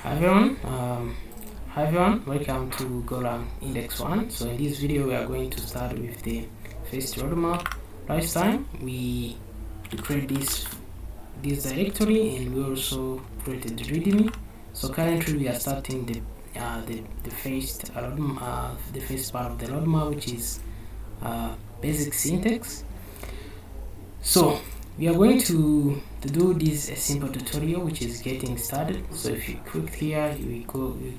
Hi everyone, hi everyone, welcome to Golang Index 1. So in this video we are going to start with the first roadmap. Last time we create this directory and we also created the readme. So currently we are starting the first the first part of the roadmap, which is basic syntax. So we are going to do this a simple tutorial which is getting started. So if you click here, we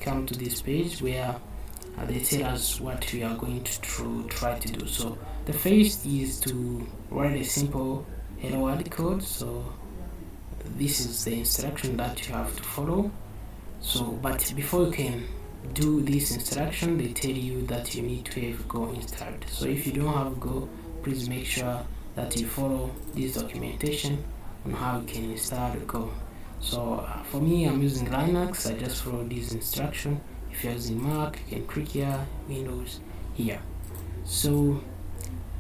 come to this page where they tell us what we are going to try to do. So the first is to write a simple hello world code. So this is the instruction that you have to follow. So but before you can do this instruction, they tell you that you need to have Go installed. So if you don't have Go, please make sure that you follow this documentation on how you can install Go. So for me, I'm using Linux. I just follow this instruction. If you're using Mac, you can click here, Windows here. So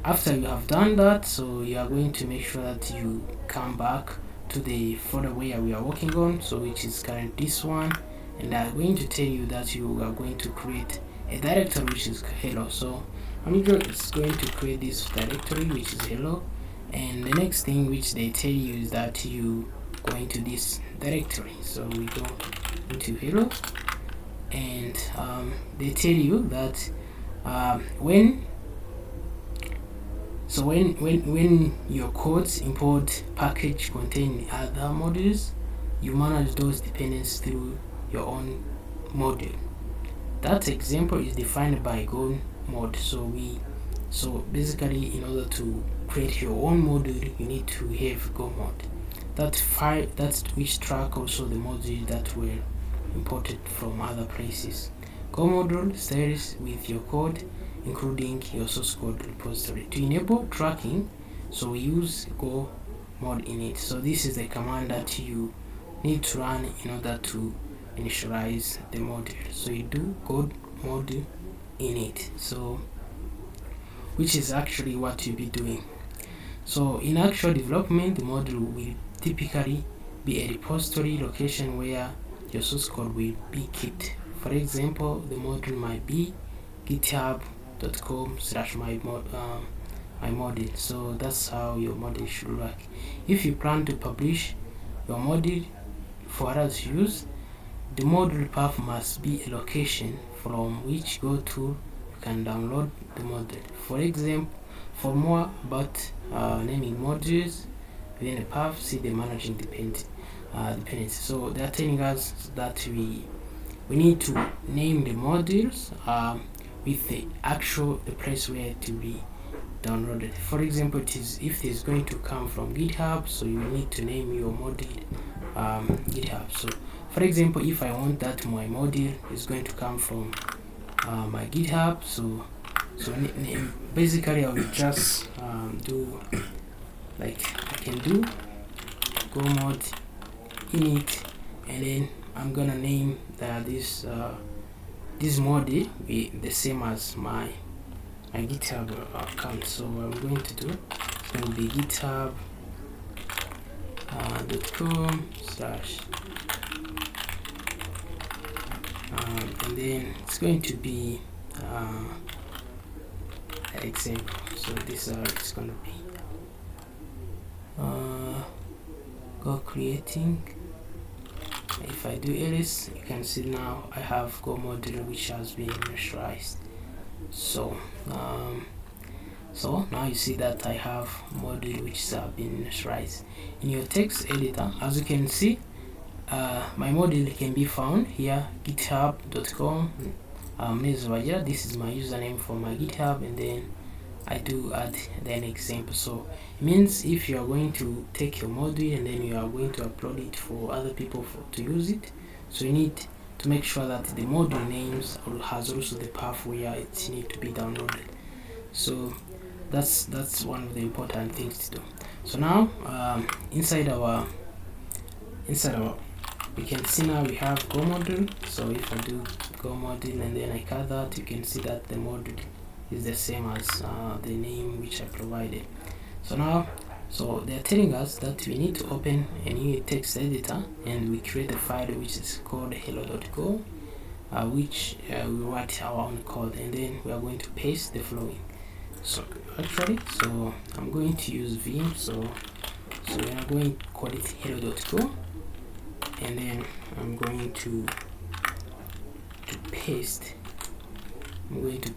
after you have done that, so you are going to make sure that you come back to the folder where we are working on, so which is currently this one, and I'm going to tell you that you are going to create a directory which is hello. So I'm just going to create this directory which is hello, and the next thing which they tell you is that you go into this directory. So we go into hello, and they tell you that when your codes import package contain other modules, you manage those dependencies through your own module. That example is defined by Go mod. So basically, in order to create your own module, you need to have Go mod. That's which track also the modules that were imported from other places. Go module stays with your code, including your source code repository. To enable tracking, so we use Go mod init. So this is the command that you need to run in order to initialize the module. So you do Go mod init, so which is actually what you'll be doing. So in actual development, the module will typically be a repository location where your source code will be kept. For example, the module might be github.com/my-module. So that's how your module should work. If you plan to publish your module for others to use, the module path must be a location from which Go tool you can download the module. For example, for more about naming modules within a path, see the managing dependency. So they're telling us that we need to name the modules with the place where to be downloaded. For example, if it's going to come from GitHub, so you need to name your module GitHub. So for example, if I want that my module is going to come from my GitHub, so basically I will just do like I can do Go mod init, and then I'm gonna name this module the same as my GitHub account. So what I'm going to do, it's going to be github.com/ and then it's going to be example. So this it's going to be Go creating. If I do ls, you can see now I have Go module which has been initialized. So now you see that I have module which has been initialized. In your text editor, as you can see, my module can be found here, github.com Mezwaja. This is my username for my GitHub, and then I do add an example. So it means if you are going to take your module and then you are going to upload it for other people to use it, so you need to make sure that the module names has also the path where it needs to be downloaded. So that's one of the important things to do. So now inside our we can see now we have Go module. So if I do Go module and then I cut that, you can see that the module is the same as the name which I provided. So now So they're telling us that we need to open a new text editor, and we create a file which is called hello.go, which we write our own code, and then we are going to paste the following. So I'm going to use Vim, so we are going to call it hello.go, and then I'm going to paste. I'm going to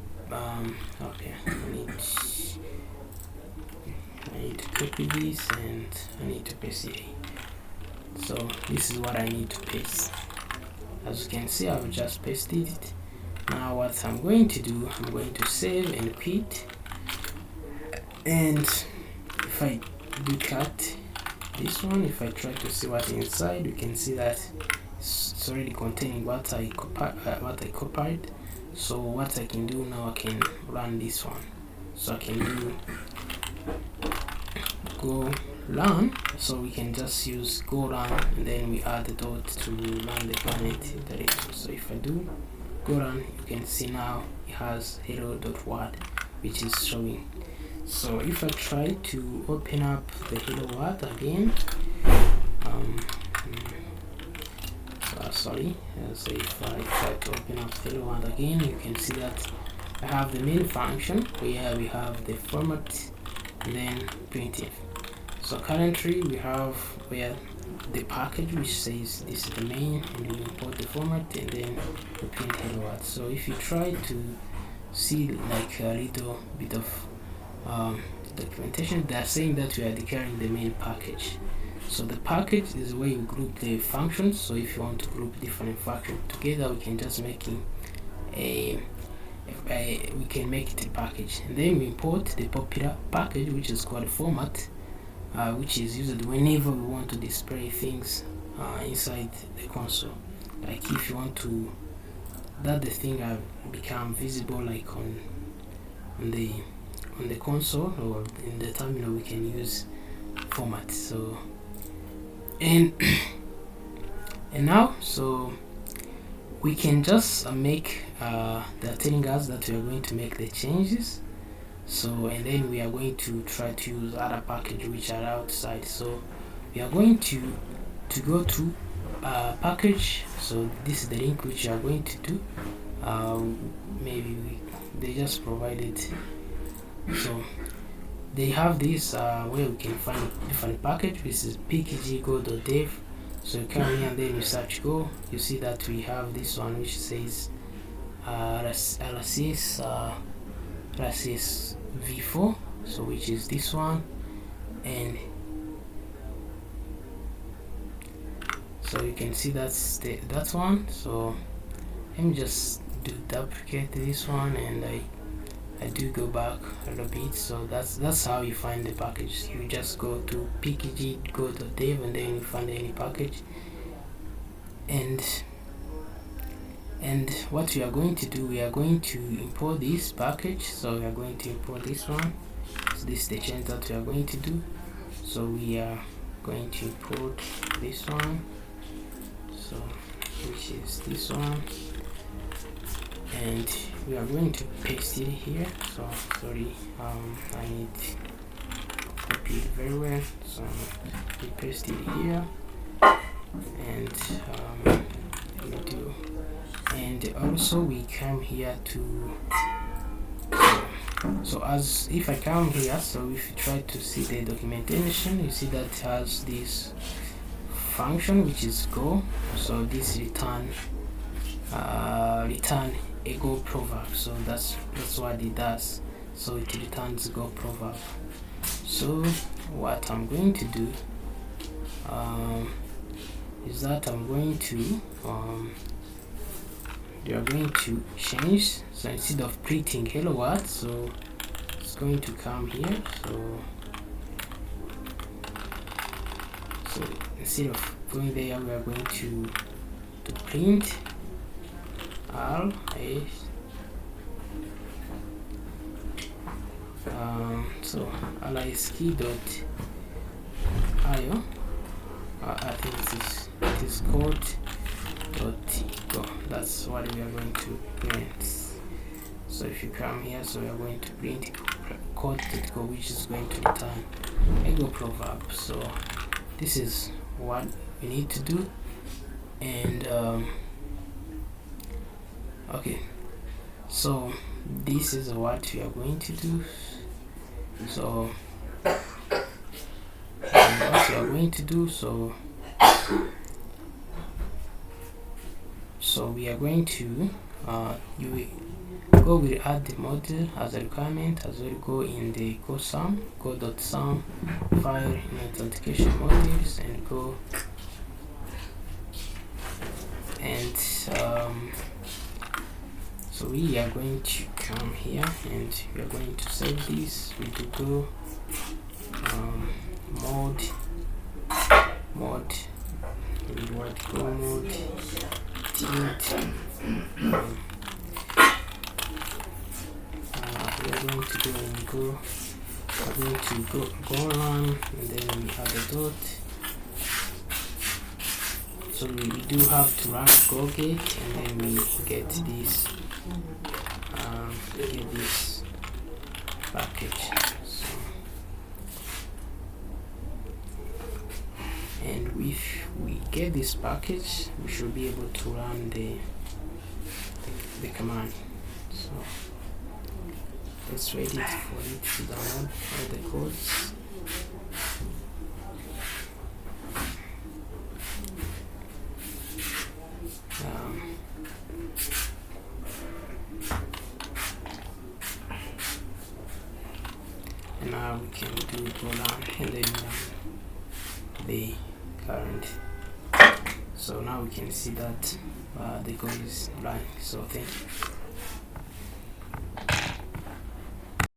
okay, I need to copy this and I need to paste it. So this is what I need to paste. As you can see, I've just pasted it. Now what I'm going to do, I'm going to save and quit. And if I do cut this one, if I try to see what's inside, you can see that it's already containing what I copied. So what I can do now, I can run this one. So I can do go run, so we can just use go run, and then we add the dot to run the planet directory. So if I do go run, you can see now it has hello.word, which is showing. So if I try to open up the hello world again, so if I try to open up hello world again, you can see that I have the main function where we have the format and then printf. So currently we have where the package which says this is the main, and we import the format and then we print hello world. So if you try to see like a little bit of documentation, they are saying that we are declaring the main package. So the package is where you group the functions. So if you want to group different functions together, we can just make it a package, and then we import the popular package which is called format, which is used whenever we want to display things inside the console. Like if you want to that the thing become visible like on the console or in the terminal, we can use format. So and now so we can just make they're telling us that we are going to make the changes. So and then we are going to try to use other packages which are outside. So we are going to go to package. So this is the link which you are going to do. They just provided. So they have this where we can find different package. This is pkg-go.dev. So you come here and then you search Go. You see that we have this one which says RSS v4, so which is this one, and so you can see that's that one. So let me just duplicate this one, and I do go back a little bit. So that's how you find the package. You just go to pkg-go.dev and then you find any package, and what we are going to do, we are going to import this package. So we are going to import this one. So this is the change that we are going to do. So we are going to import this one, so which is this one, and we are going to paste it here. So sorry, I need to copy it very well. So we paste it here, and we do, and also we come here to so as if I come here, so if you try to see the documentation, you see that it has this function which is go. So this return a go proverb. So that's what it does. So it returns go proverb. So what I'm going to do is that I'm going to you are going to change. So instead of printing hello world, so it's going to come here. So instead of going there, we are going to print so liskey.io. I think it is called .go. That's what we are going to print. So if you come here, so we are going to print code.go, which is going to return a Go proverb. So this is what we need to do. And okay, so this is what we are going to do. So what we are going to do, so we are going to you go will add the model as a requirement, as well go in the go.sum file in authentication modules, and go and so we are going to come here and we are going to save this with the go mod with what go mode tilt. We are going to go and go. We're going to go run, and then we have a dot. So we do have to run go get, and then we get this package. So, and if we get this package, we should be able to run the command. So let's wait for it to download all the codes. And now we can do go down and then the current. So now we can see that the code is running. So thank you.